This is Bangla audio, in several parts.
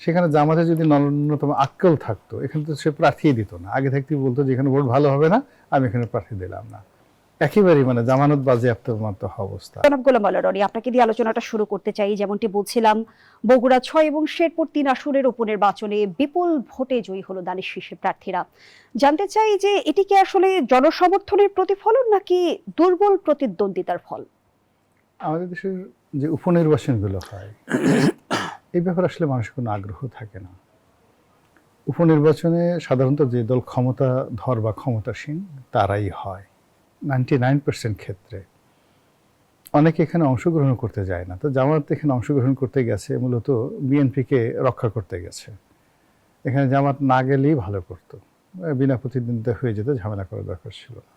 সেখানে জামাতে যদি ন্যূনতম আক্কেল থাকতো, এখানে তো সে প্রার্থী দিত না, আগে থাকতেই বলতো যে এখানে ভোট ভালো হবে না, আমি এখানে প্রার্থী দিলাম না। একেবারেই মানে জামানত বাজেয়াপ্তের মতো অবস্থা। জনাব গোলাম মাওলা রনি, আপনাকে দিয়ে আলোচনাটা শুরু করতে চাই। যেমনটি বলছিলাম, বগুড়া 6 এবং শেরপুর 3 আসনের উপনির্বাচনে বিপুল ভোটে জয়ী হলো দানিশ শীর্ষের প্রার্থীরা। জানতে চাই যে এটি কি আসলে জনসমর্থনের প্রতিফলন নাকি দুর্বল প্রতিদ্বন্দ্বিতার ফল? আমাদের দেশের যে উপনির্বাচনগুলো হয় এই ব্যাপারে আসলে মানুষের কোনো আগ্রহ থাকে না। উপনির্বাচনে সাধারণত যে দল ক্ষমতাধর বা ক্ষমতাসীন তারাই হয় 99% ক্ষেত্রে। অনেকে এখানে অংশগ্রহণ করতে যায় না। তো জামাত এখানে অংশগ্রহণ করতে গেছে মূলত বিএনপিকে রক্ষা করতে গেছে। এখানে জামাত না গেলেই ভালো করতো, বিনা প্রতিদ্বন্দ্বিতা হয়ে যেত, ঝামেলা করার দরকার ছিল না।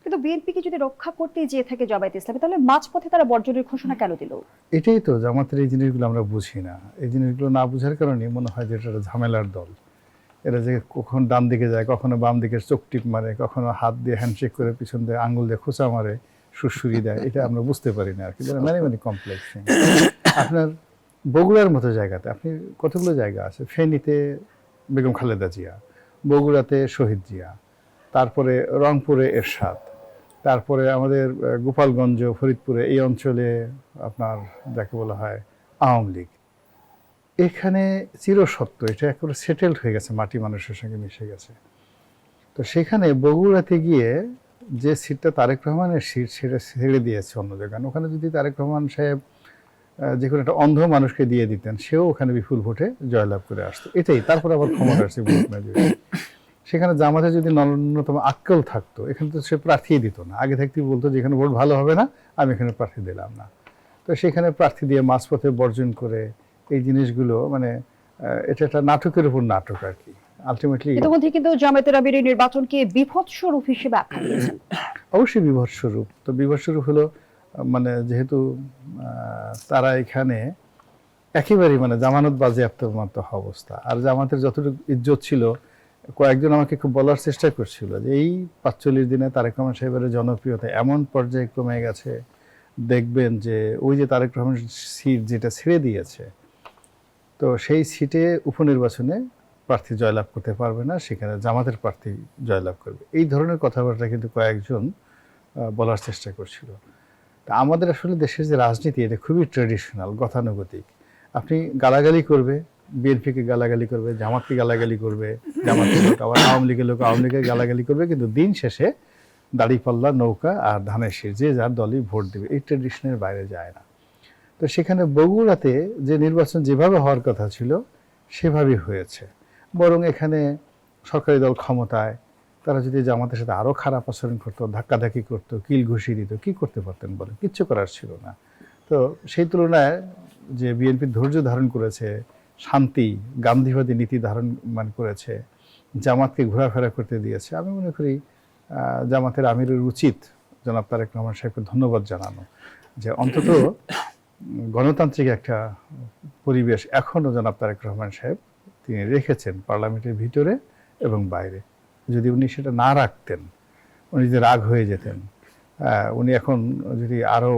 কিন্তু বিএনপিকে যদি রক্ষা করতেই যেয়ে থাকে জামায়াতে ইসলামী, তাহলে মাঝপথে তারা বর্জনের ঘোষণা কেন দিল? এটাই তো জামাতের এই জিনিসগুলো আমরা বুঝি না। এই জিনিসগুলো না বুঝার কারণে মনে হয় যে এটা একটা ঝামেলার দল। এরা যে কখন ডান দিকে যায়, কখনো বাম দিকে চোখ টিপ মারে, কখনো হাত দিয়ে হ্যান্ডশেক করে পিছন দিয়ে আঙ্গুল দিয়ে খোঁচা মারে, সুরসুরি দেয়, এটা আমরা বুঝতে পারি না আর কি। মানে কমপ্লেক্স। আপনার বগুড়ার মতো জায়গাতে আপনি কতগুলো জায়গা আছে, ফেনীতে বেগম খালেদা জিয়া, বগুড়াতে শহীদ জিয়া, তারপরে রংপুরে এরশাদ, তারপরে আমাদের গোপালগঞ্জ ফরিদপুরে এই অঞ্চলে আপনার যাকে বলা হয় আওয়ামী লীগ। এখানে চিরসত্য, এটা একেবারে সেটেলড হয়ে গেছে, মাটি মানুষের সঙ্গে মিশে গেছে। তো সেখানে বগুড়াতে গিয়ে যে সিটটা তারেক রহমানের সিট, সেটা ছেড়ে দিয়েছে অন্য জায়গায়। ওখানে যদি তারেক রহমান সাহেব যে কোনো একটা অন্ধ মানুষকে দিয়ে দিতেন, সেও ওখানে বিপুল ভোটে জয়লাভ করে আসতো। এটাই তারপর আবার ক্ষমতা আসছে ভোট না দিয়ে। সেখানে জামাতে যদি ন্যূনতম আক্কেল থাকতো, এখানে তো সে প্রার্থী দিত না, আগে থাকতেই বলতো যে এখানে ভোট ভালো হবে না, আমি এখানে প্রার্থী দিলাম না। তো সেখানে প্রার্থী দিয়ে মাঝপথে বর্জন করে এই জিনিসগুলো মানে এটা একটা নাটকের উপর নাটক আর কি। আলটিমেটলি ইতিমধ্যে কিন্তু জামায়াতের আমির এই নির্বাচনকে বিভৎস রূপ হিসেবে আখ্যা দিয়েছেন। অবশ্যই বিভৎস রূপ। তো বিভৎস রূপ হলো মানে যেহেতু তারা এখানে একেবারেই মানে জামানত বাজেয়াপ্তের মতো অবস্থা। আর জামাতের যতটুকু ইজ্জত ছিল, কয়েকজন আমাকে খুব বলার চেষ্টা করছিল যে এই 45 দিনে তারেক রহমান সাহেবের জনপ্রিয়তা এমন পর্যায়ে কমে গেছে, দেখবেন যে ওই যে তারেক রহমান সিট যেটা ছেড়ে দিয়েছে, তো সেই সিটে উপনির্বাচনে প্রার্থী জয়লাভ করতে পারবে না, সেখানে জামাতের প্রার্থী জয়লাভ করবে। এই ধরনের কথাবার্তা কিন্তু কয়েকজন বলার চেষ্টা করছিল। তা আমাদের আসলে দেশের যে রাজনীতি, এটা খুবই ট্র্যাডিশনাল, গতানুগতিক। আপনি গালাগালি করবে, বিএনপিকে গালাগালি করবে, জামাতকে গালাগালি করবে, জামাতের লোক আবার আওয়ামী লীগের লোক আওয়ামী লীগের গালাগালি করবে, কিন্তু দিন শেষে দাড়িপাল্লা, নৌকা আর ধানের শীষ, যে যার দলই ভোট দেবে, এই ট্র্যাডিশনের বাইরে যায় না। তো সেখানে বগুড়াতে যে নির্বাচন যেভাবে হওয়ার কথা ছিল সেভাবেই হয়েছে। বরং এখানে সরকারি দল ক্ষমতায়, তারা যদি জামাতের সাথে আরও খারাপ আচরণ করতো, ধাক্কাধাক্কি করতো, কিল ঘুষি দিত, কি করতে পারতেন বলেন? কিচ্ছু করার ছিল না। তো সেই তুলনায় যে বিএনপি ধৈর্য ধারণ করেছে, শান্তি গান্ধীবাদী নীতি ধারণ করেছে, জামাতকে ঘোরাফেরা করতে দিয়েছে, আমি মনে করি জামাতের আমিরের উচিত জনাব তারেক রহমান সাহেবকে ধন্যবাদ জানানো, যে অন্তত গণতান্ত্রিক একটা পরিবেশ এখনও জনাব তারেক রহমান সাহেব তিনি রেখেছেন পার্লামেন্টের ভিতরে এবং বাইরে। যদি উনি সেটা না রাখতেন, উনি যদি রাগ হয়ে যেতেন, উনি এখন যদি আরও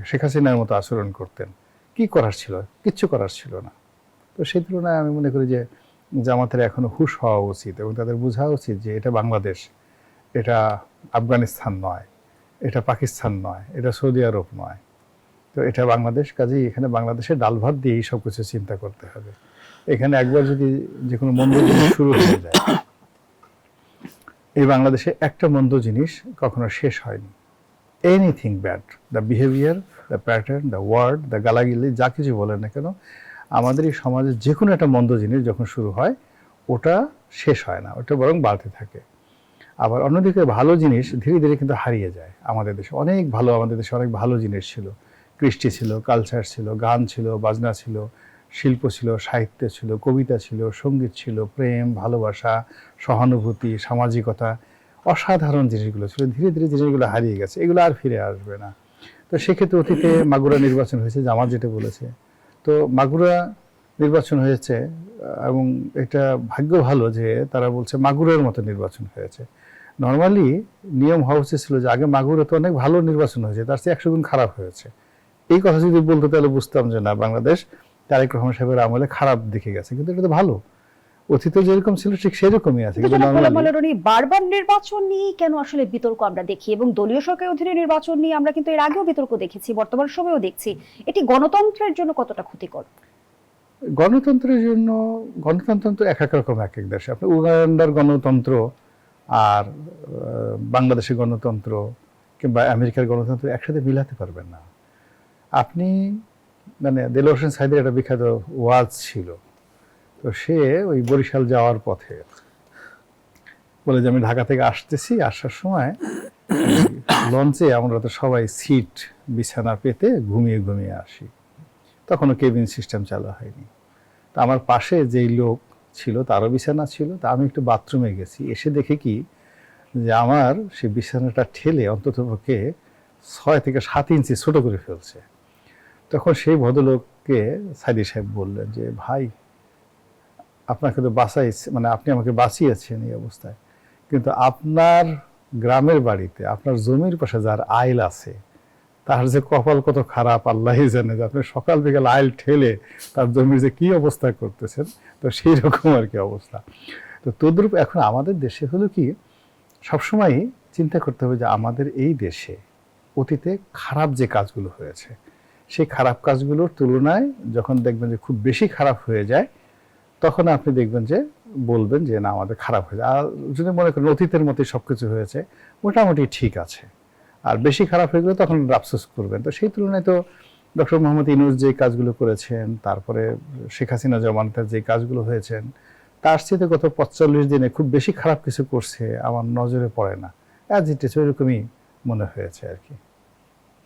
শেখ হাসিনার মতো আচরণ করতেন, কি করার ছিল? কিচ্ছু করার ছিল না। তো সেই তুলনায় আমি মনে করি যে জামাতের এখনও হুঁশ হওয়া উচিত এবং তাদের বোঝা উচিত যে এটা বাংলাদেশ, এটা আফগানিস্তান নয়, এটা পাকিস্তান নয়, এটা সৌদি আরব নয়। তো এটা বাংলাদেশ, কাজেই এখানে বাংলাদেশের ডাল ভাত দিয়েই সব কিছু চিন্তা করতে হবে। এখানে একবার যদি যে কোনো মন্দ জিনিস শুরু হয়ে যায়, এই বাংলাদেশে একটা মন্দ জিনিস কখনো শেষ হয়নি। Anything bad, the behaviour, the pattern, the word, the গালাগিলি, যা কিছু বলেন না কেন, আমাদের এই সমাজে যে কোনো একটা মন্দ জিনিস যখন শুরু হয় ওটা শেষ হয় না, ওটা বরং বাড়তে থাকে। আবার অন্যদিকে ভালো জিনিস ধীরে ধীরে কিন্তু হারিয়ে যায়। আমাদের দেশে অনেক ভালো, আমাদের দেশে অনেক ভালো জিনিস ছিল, কৃষ্টি ছিল, কালচার ছিল, গান ছিল, বাজনা ছিল, শিল্প ছিল, সাহিত্য ছিল, কবিতা ছিল, সঙ্গীত ছিল, প্রেম, ভালোবাসা, সহানুভূতি, সামাজিকতা, অসাধারণ জিনিসগুলো ছিল। ধীরে ধীরে জিনিসগুলো হারিয়ে গেছে, এগুলো আর ফিরে আসবে না। তো সেক্ষেত্রে অতীতে মাগুরা নির্বাচন হয়েছে, জামাত যেটা বলেছে, তো মাগুরা নির্বাচন হয়েছে এবং এটা ভাগ্য ভালো যে তারা বলছে মাগুরার মতো নির্বাচন হয়েছে। নর্মালি নিয়ম হওয়া উচিত ছিল যে আগে মাগুরা তো অনেক ভালো নির্বাচন হয়েছে, তার চেয়ে 100 গুণ খারাপ হয়েছে। এই কথা যদি বলতো তাহলে বুঝতাম যে না, বাংলাদেশ তারেক রহমান সাহেবের আমলে খারাপ দিকে গেছে, কিন্তু এটা তো ভালো। অতীতে যেরকম ছিল ঠিক সেরকমই আছে। কিন্তু কিন্তু জনাব গোলাম normally- মাওলা রনি, বারবার নির্বাচন নিয়ে কেন আসলে বিতর্ক আমরা দেখি, এবং দলীয় সরকারের অধীনে নির্বাচন নিয়ে আমরা কিন্তু এর আগেও বিতর্ক দেখেছি, বর্তমান সময়েও দেখছি। এটি গণতন্ত্রের জন্য কতটা ক্ষতিকর? গণতন্ত্রের জন্য, গণতন্ত্র তো এক এক রকম এক এক দেশে। আপনি উগান্ডার গণতন্ত্র আর বাংলাদেশের গণতন্ত্র কিংবা আমেরিকার গণতন্ত্র একসাথে মিলাতে পারবেন না আপনি। মানে দেলোয়ার হোসেন সাঈদীর একটা বিখ্যাত ওয়াজ ছিল, তো সে ওই বরিশাল যাওয়ার পথে বলে যে আমি ঢাকা থেকে আসতেছি, আসার সময় লঞ্চে আমরা তো সবাই সিট বিছানা পেতে ঘুমিয়ে ঘুমিয়ে আসি, তখনও কেবিন সিস্টেম চালু হয়নি। তা আমার পাশে যেই লোক ছিল তারও বিছানা ছিল, তা আমি একটু বাথরুমে গেছি, এসে দেখে কি যে আমার সেই বিছানাটা ঠেলে অন্ততপক্ষে 6 থেকে 7 ইঞ্চি ছোট করে ফেলছে। তখন সেই ভদ্রলোককে সাইদি সাহেব বললেন যে ভাই, আপনাকে তো বাঁচাইছে, মানে আপনি আমাকে বাঁচিয়েছেন এই অবস্থায়, কিন্তু আপনার গ্রামের বাড়িতে আপনার জমির পাশে যার আইল আছে তার যে কপাল কত খারাপ আল্লাহই জানে, যে আপনি সকাল বিকাল আইল ঠেলে তার জমির যে কি অবস্থা করতেছেন। তো সেই রকম আর কি অবস্থা। তো তদ্রূপ এখন আমাদের দেশে হলো কি, সবসময় চিন্তা করতে হবে যে আমাদের এই দেশে অতীতে খারাপ যে কাজগুলো হয়েছে, সেই খারাপ কাজগুলোর তুলনায় যখন দেখবেন যে খুব বেশি খারাপ হয়ে যায়, তখন আপনি দেখবেন যে বলবেন যে না আমাদের খারাপ হয়েছে। আর যদি মনে করেন অতীতের মতোই সবকিছু হয়েছে, মোটামুটি ঠিক আছে, আর বেশি খারাপ হয়ে গেলে তখন আফসোস করবেন। তো সেই তুলনায় তো ডক্টর মোহাম্মদ ইউনূস যে কাজগুলো করেছেন, তারপরে শেখ হাসিনা জমানাতে যে কাজগুলো হয়েছেন, তার চেয়ে গত 45 দিনে খুব বেশি খারাপ কিছু করছে আমার নজরে পড়ে না। অ্যাজ ইট ইজ ওইরকমই মনে হয়েছে আর কি।